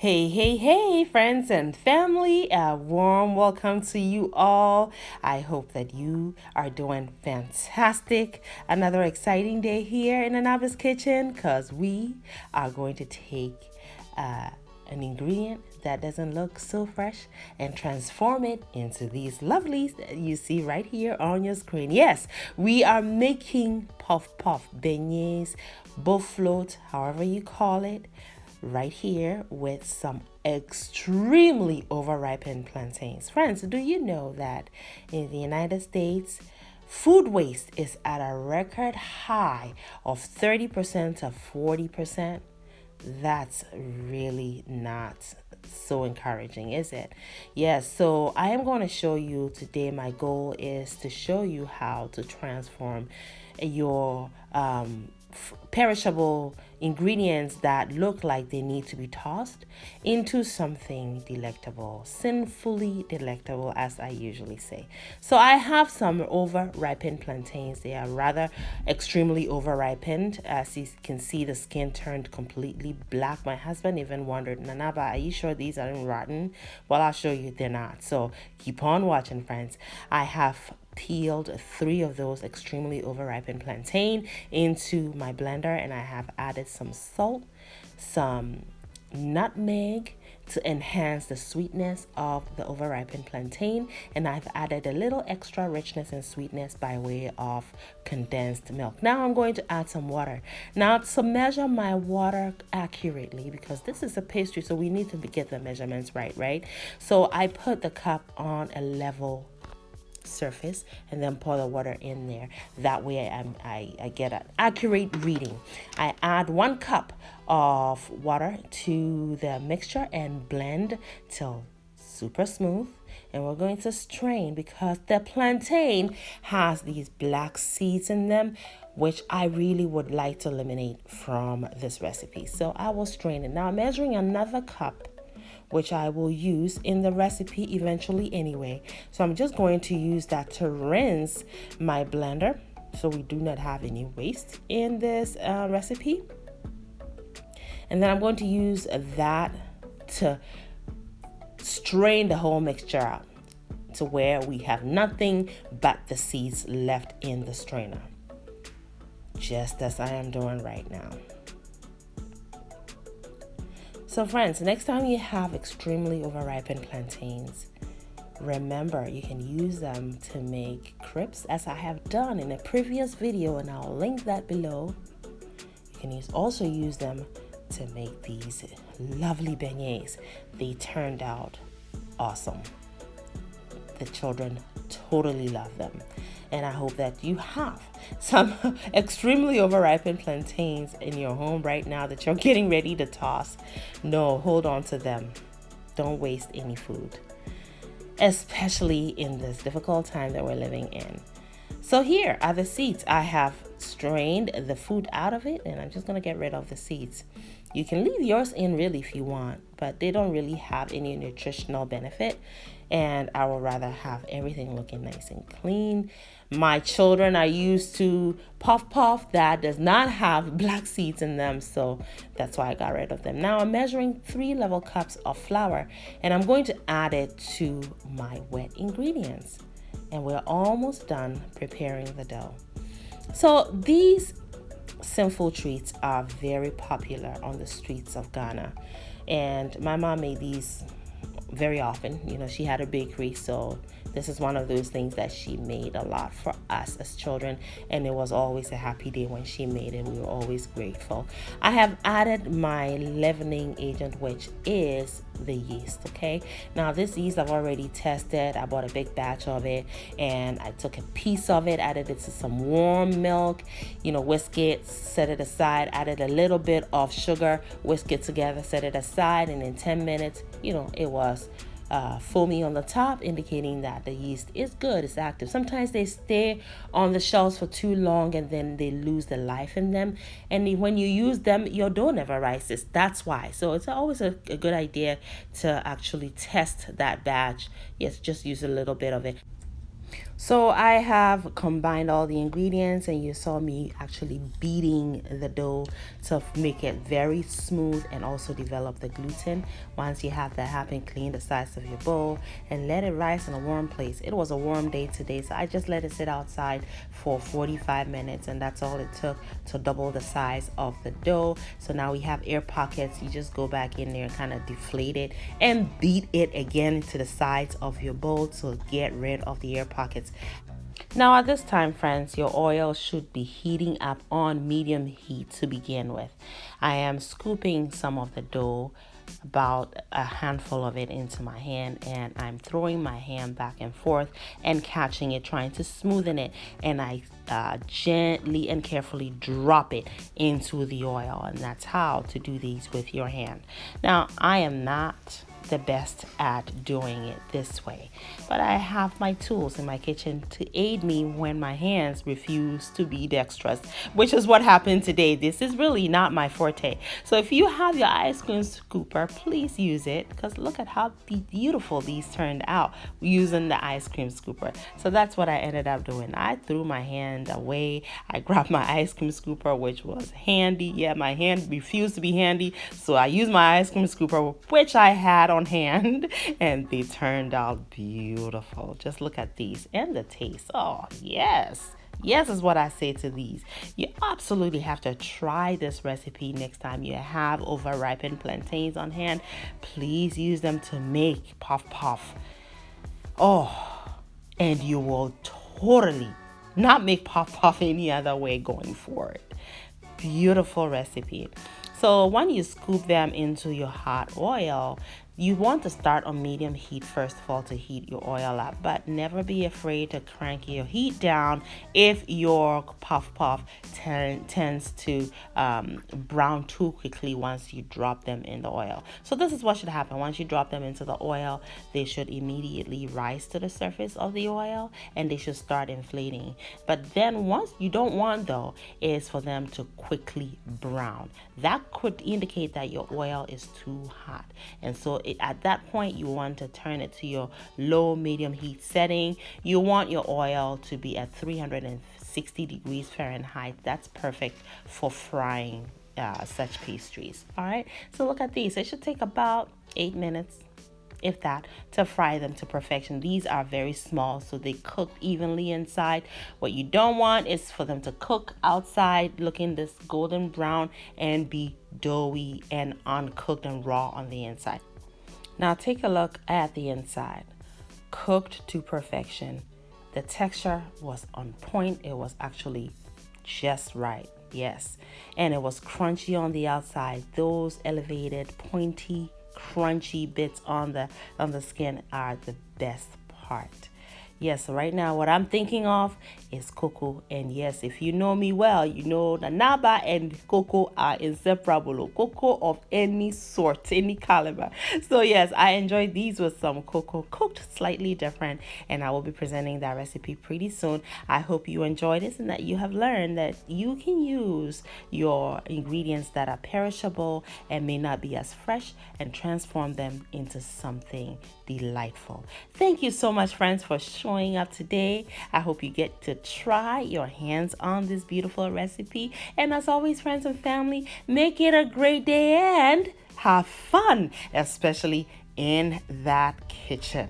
Hey, hey, hey, friends and family. A warm welcome to you all. I hope that you are doing fantastic. Another exciting day here in Anaba's kitchen because we are going to take an ingredient that doesn't look so fresh and transform it into these lovelies that you see right here on your screen. Yes, we are making puff puff beignets, Bofrot, however you call it, right here with some extremely over-ripened plantains. Friends, do you know that in the United States, food waste is at a record high of 30% to 40%? That's really not so encouraging, is it? Yes, so I am going to show you today. My goal is to show you how to transform your perishable ingredients that look like they need to be tossed into something delectable, sinfully delectable, as I usually say. So I have some over-ripened plantains. They are rather extremely over-ripened. As you can see, the skin turned completely black. My husband even wondered, Nanaba, are you sure these aren't rotten? Well, I'll show you they're not. So keep on watching, friends. I have peeled 3 of those extremely over-ripened plantain into my blender, and I have added some salt, some nutmeg to enhance the sweetness of the over-ripened plantain, and I've added a little extra richness and sweetness by way of condensed milk. Now I'm going to add some water. Now to measure my water accurately, because this is a pastry, so we need to get the measurements right? So I put the cup on a level surface and then pour the water in there. That way I get an accurate reading. I add 1 cup of water to the mixture and blend till super smooth, and we're going to strain because the plantain has these black seeds in them, which I really would like to eliminate from this recipe. So I will strain it. Now I'm measuring another cup, which I will use in the recipe eventually anyway. So I'm just going to use that to rinse my blender so we do not have any waste in this recipe. And then I'm going to use that to strain the whole mixture out to where we have nothing but the seeds left in the strainer, just as I am doing right now. So friends, next time you have extremely over-ripened plantains, remember you can use them to make crepes, as I have done in a previous video, and I'll link that below. You can also use them to make these lovely beignets. They turned out awesome. The children totally love them. And I hope that you have some extremely over-ripened plantains in your home right now that you're getting ready to toss. No, hold on to them. Don't waste any food, especially in this difficult time that we're living in. So here are the seeds. I have strained the food out of it, and I'm just going to get rid of the seeds. You can leave yours in really if you want, but they don't really have any nutritional benefit, and I would rather have everything looking nice and clean. My children are used to puff puff that does not have black seeds in them, so that's why I got rid of them. Now I'm measuring 3 level cups of flour, and I'm going to add it to my wet ingredients, and we're almost done preparing the dough. So these sinful treats are very popular on the streets of Ghana, and my mom made these very often. You know, she had a bakery, so this is one of those things that she made a lot for us as children, and it was always a happy day when she made it. We were always grateful. I have added my leavening agent, which is the yeast. Okay, now this yeast I've already tested. I bought a big batch of it, and I took a piece of it, added it to some warm milk, whisk it, set it aside, added a little bit of sugar, whisk it together, set it aside, and in 10 minutes, it was foamy on the top, indicating that the yeast is good, it's active. Sometimes they stay on the shelves for too long and then they lose the life in them, and when you use them, your dough never rises. That's why. So it's always a good idea to actually test that batch. Yes, just use a little bit of it. So I have combined all the ingredients, and you saw me actually beating the dough to make it very smooth and also develop the gluten. Once you have that happen, clean the sides of your bowl and let it rise in a warm place. It was a warm day today, so I just let it sit outside for 45 minutes, and that's all it took to double the size of the dough. So now we have air pockets. You just go back in there and kind of deflate it and beat it again to the sides of your bowl to get rid of the air pockets. Now at this time, friends, your oil should be heating up on medium heat to begin with. I am scooping some of the dough, about a handful of it, into my hand, and I'm throwing my hand back and forth and catching it, trying to smoothen it, and I gently and carefully drop it into the oil. And that's how to do these with your hand. Now, I am not the best at doing it this way, but I have my tools in my kitchen to aid me when my hands refuse to be dexterous, which is what happened today. This is really not my forte. So if you have your ice cream scooper, please use it, because look at how beautiful these turned out using the ice cream scooper. So that's what I ended up doing. I threw my hand away. I grabbed my ice cream scooper, which was handy. Yeah, my hand refused to be handy, so I used my ice cream scooper, which I had on hand, and they turned out beautiful. Just look at these and the taste. Oh yes, is what I say to these. You absolutely have to try this recipe next time you have over-ripened plantains on hand. Please use them to make puff puff. Oh, and you will totally not make puff puff any other way going forward. Beautiful recipe. So when you scoop them into your hot oil, you want to start on medium heat first of all to heat your oil up, but never be afraid to crank your heat down if your puff puff tends to brown too quickly once you drop them in the oil. So this is what should happen. Once you drop them into the oil, they should immediately rise to the surface of the oil and they should start inflating. But then once you don't want though is for them to quickly brown. That could indicate that your oil is too hot, and so at that point you want to turn it to your low medium heat setting. You want your oil to be at 360 degrees Fahrenheit. That's perfect for frying such pastries. All right, so look at these. It should take about 8 minutes, if that, to fry them to perfection. These are very small, so they cook evenly inside. What you don't want is for them to cook outside looking this golden brown and be doughy and uncooked and raw on the inside. Now take a look at the inside. Cooked to perfection. The texture was on point. It was actually just right. Yes. And it was crunchy on the outside. Those elevated, pointy, crunchy bits on the skin are the best part. Yes, so right now what I'm thinking of is cocoa. And yes, if you know me well, you know that Naba and cocoa are inseparable. Cocoa of any sort, any caliber. So yes, I enjoyed these with some cocoa, cooked slightly different, and I will be presenting that recipe pretty soon. I hope you enjoyed this and that you have learned that you can use your ingredients that are perishable and may not be as fresh and transform them into something delightful. Thank you so much, friends, for showing up today. I hope you get to try your hands on this beautiful recipe. And as always, friends and family, make it a great day and have fun, especially in that kitchen.